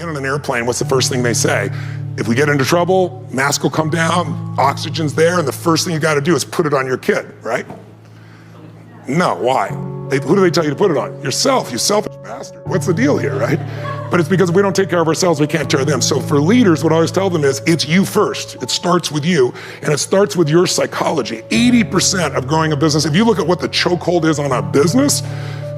get on an airplane, what's the first thing they say? If we get into trouble, mask will come down, oxygen's there, and the first thing you gotta do is put it on your kid, right? No, why? Who do they tell you to put it on? Yourself, you selfish bastard. What's the deal here, right? But it's because if we don't take care of ourselves, we can't take them. So for leaders, what I always tell them is, it's you first. It starts with you, and it starts with your psychology. 80% of growing a business, if you look at what the chokehold is on a business,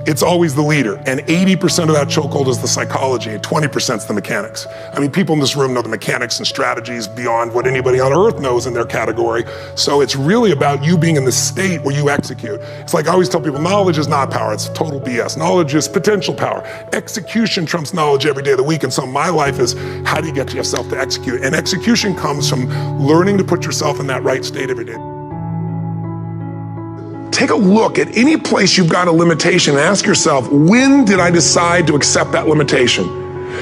it's always the leader, and 80% of that chokehold is the psychology, and 20% is the mechanics. I mean, people in this room know the mechanics and strategies beyond what anybody on earth knows in their category. So it's really about you being in the state where you execute. It's like I always tell people, knowledge is not power, it's total BS. Knowledge is potential power. Execution trumps knowledge every day of the week, and so my life is, how do you get yourself to execute? And execution comes from learning to put yourself in that right state every day. Take a look at any place you've got a limitation and ask yourself, when did I decide to accept that limitation?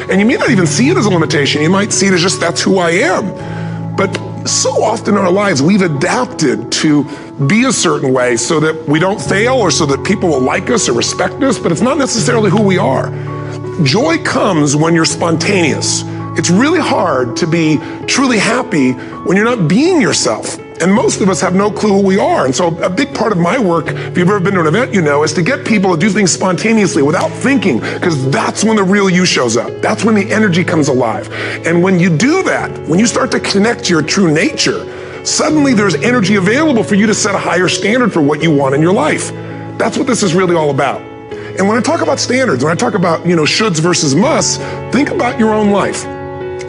And you may not even see it as a limitation. You might see it as just, that's who I am. But so often in our lives, we've adapted to be a certain way so that we don't fail or so that people will like us or respect us, but it's not necessarily who we are. Joy comes when you're spontaneous. It's really hard to be truly happy when you're not being yourself. And most of us have no clue who we are. And so a big part of my work, if you've ever been to an event, you know, is to get people to do things spontaneously without thinking, because that's when the real you shows up. That's when the energy comes alive. And when you do that, when you start to connect to your true nature, suddenly there's energy available for you to set a higher standard for what you want in your life. That's what this is really all about. And when I talk about standards, when I talk about, shoulds versus musts, think about your own life.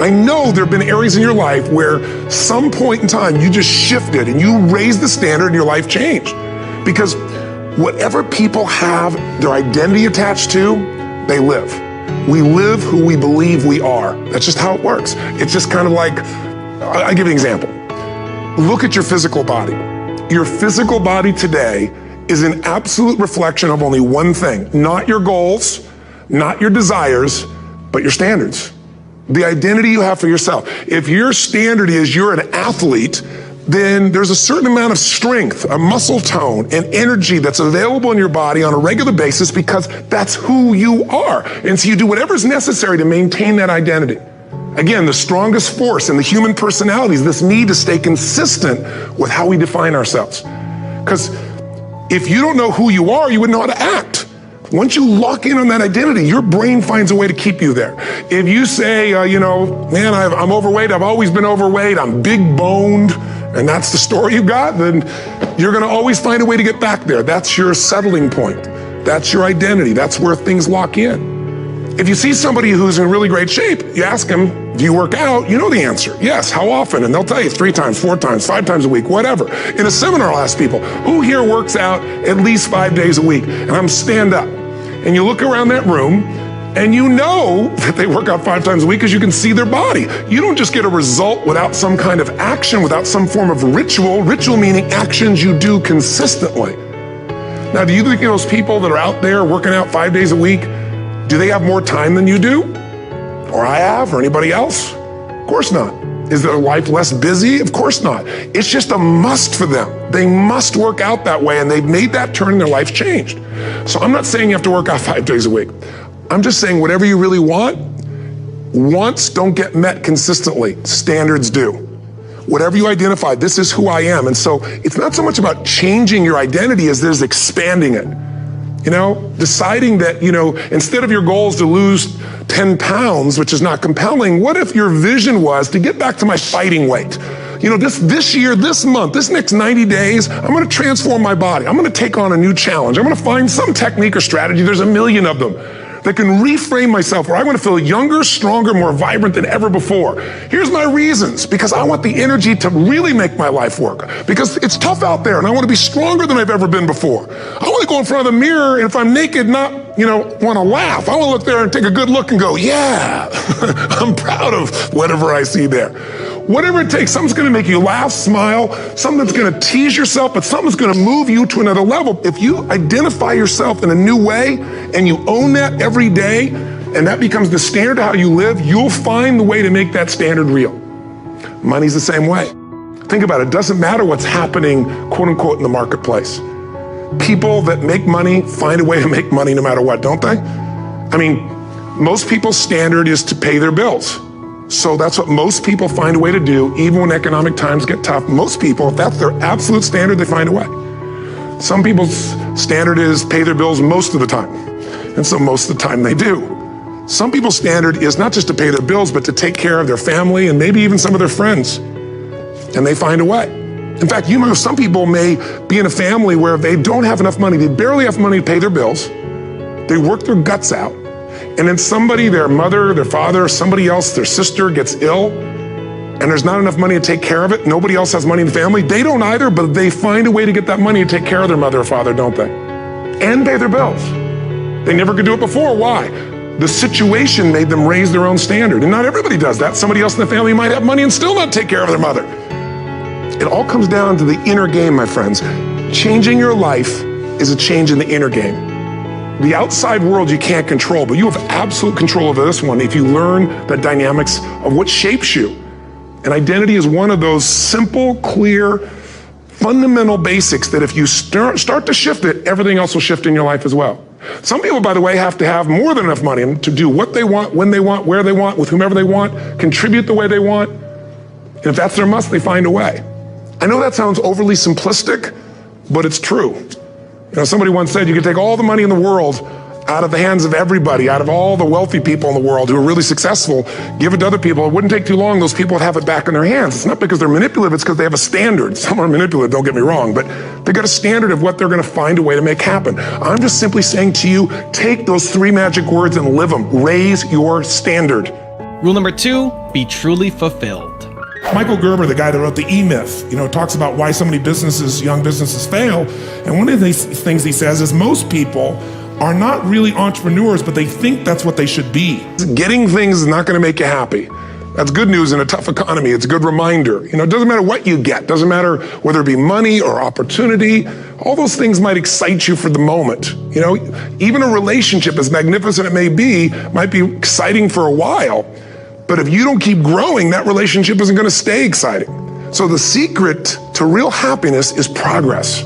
I know there have been areas in your life where some point in time you just shifted and you raised the standard and your life changed. Because whatever people have their identity attached to, they live. We live who we believe we are. That's just how it works. It's just kind of like, I'll give you an example. Look at your physical body. Your physical body today is an absolute reflection of only one thing, not your goals, not your desires, but your standards. The identity you have for yourself. If your standard is you're an athlete, then there's a certain amount of strength, a muscle tone, and energy that's available in your body on a regular basis because that's who you are. And so you do whatever's necessary to maintain that identity. Again, the strongest force in the human personality is this need to stay consistent with how we define ourselves. Because if you don't know who you are, you wouldn't know how to act. Once you lock in on that identity, your brain finds a way to keep you there. If you say, man, I'm overweight, I've always been overweight, I'm big boned, and that's the story you got, then you're gonna always find a way to get back there. That's your settling point. That's your identity. That's where things lock in. If you see somebody who's in really great shape, you ask them, do you work out? You know the answer. Yes, how often? And they'll tell you 3 times, 4 times, 5 times a week, whatever. In a seminar, I'll ask people, who here works out at least 5 days a week? And I'm stand up. And you look around that room and you know that they work out 5 times a week because you can see their body. You don't just get a result without some kind of action, without some form of ritual. Ritual meaning actions you do consistently. Now, do you think those people that are out there working out 5 days a week, do they have more time than you do? Or I have, or anybody else? Of course not. Is their life less busy? Of course not. It's just a must for them. They must work out that way, and they've made that turn and their life's changed. So I'm not saying you have to work out 5 days a week. I'm just saying whatever you really want, wants don't get met consistently. Standards do. Whatever you identify, this is who I am. And so it's not so much about changing your identity as there's expanding it. Deciding that, instead of your goal is to lose 10 pounds, which is not compelling, what if your vision was to get back to my fighting weight? This year, this month, this next 90 days, I'm gonna transform my body. I'm gonna take on a new challenge. I'm gonna find some technique or strategy, there's a million of them, that can reframe myself where I want to feel younger, stronger, more vibrant than ever before. Here's my reasons, because I want the energy to really make my life work. Because it's tough out there and I want to be stronger than I've ever been before. I want to go in front of the mirror and if I'm naked, not, want to laugh. I want to look there and take a good look and go, yeah, I'm proud of whatever I see there. Whatever it takes, something's gonna make you laugh, smile, something's gonna tease yourself, but something's gonna move you to another level. If you identify yourself in a new way and you own that every day, and that becomes the standard of how you live, you'll find the way to make that standard real. Money's the same way. Think about it, it doesn't matter what's happening, quote unquote, in the marketplace. People that make money find a way to make money no matter what, don't they? I mean, Most people's standard is to pay their bills. So that's what most people find a way to do, even when economic times get tough. Most people, if that's their absolute standard, they find a way. Some people's standard is pay their bills most of the time. And so most of the time they do. Some people's standard is not just to pay their bills, but to take care of their family and maybe even some of their friends. And they find a way. In fact, you know, some people may be in a family where they don't have enough money. They barely have money to pay their bills. They work their guts out. And then somebody, their mother, their father, somebody else, their sister gets ill, and there's not enough money to take care of it. Nobody else has money in the family. They don't either, but they find a way to get that money to take care of their mother or father, don't they? And pay their bills. They never could do it before. Why? The situation made them raise their own standard. And not everybody does that. Somebody else in the family might have money and still not take care of their mother. It all comes down to the inner game, my friends. Changing your life is a change in the inner game. The outside world you can't control, but you have absolute control over this one if you learn the dynamics of what shapes you. And identity is one of those simple, clear, fundamental basics that if you start to shift it, everything else will shift in your life as well. Some people, by the way, have to have more than enough money to do what they want, when they want, where they want, with whomever they want, contribute the way they want. And if that's their must, they find a way. I know that sounds overly simplistic, but it's true. You know, somebody once said you could take all the money in the world out of the hands of everybody, out of all the wealthy people in the world who are really successful, give it to other people. It wouldn't take too long. Those people would have it back in their hands. It's not because they're manipulative. It's because they have a standard. Some are manipulative, don't get me wrong, but they got a standard of what they're going to find a way to make happen. I'm just simply saying to you, take those 3 magic words and live them. Raise your standard. Rule number 2, be truly fulfilled. Michael Gerber, the guy that wrote the E-Myth, talks about why so many businesses, young businesses fail. And one of the things he says is most people are not really entrepreneurs, but they think that's what they should be. Getting things is not going to make you happy. That's good news in a tough economy. It's a good reminder. It doesn't matter what you get. Doesn't matter whether it be money or opportunity. All those things might excite you for the moment. Even a relationship, as magnificent it may be, might be exciting for a while. But if you don't keep growing, that relationship isn't going to stay exciting. So the secret to real happiness is progress.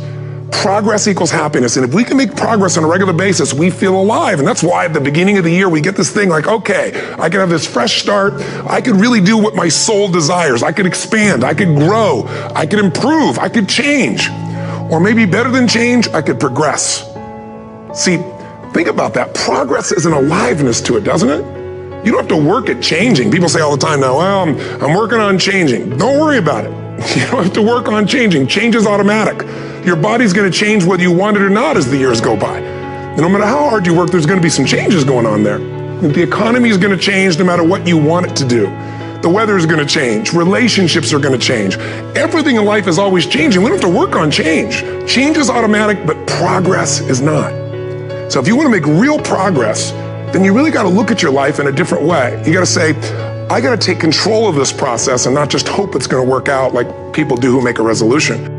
Progress equals happiness. And if we can make progress on a regular basis, we feel alive. And that's why at the beginning of the year, we get this thing like, okay, I can have this fresh start. I could really do what my soul desires. I could expand. I could grow. I could improve. I could change. Or maybe better than change, I could progress. See, think about that. Progress is an aliveness to it, doesn't it? You don't have to work at changing. People say all the time now, well, I'm working on changing. Don't worry about it. You don't have to work on changing. Change is automatic. Your body's going to change whether you want it or not as the years go by. And no matter how hard you work, there's going to be some changes going on there. The economy is going to change no matter what you want it to do. The weather is going to change. Relationships are going to change. Everything in life is always changing. We don't have to work on change. Change is automatic, but progress is not. So if you want to make real progress, then you really got to look at your life in a different way. You got to say, I got to take control of this process and not just hope it's going to work out like people do who make a resolution.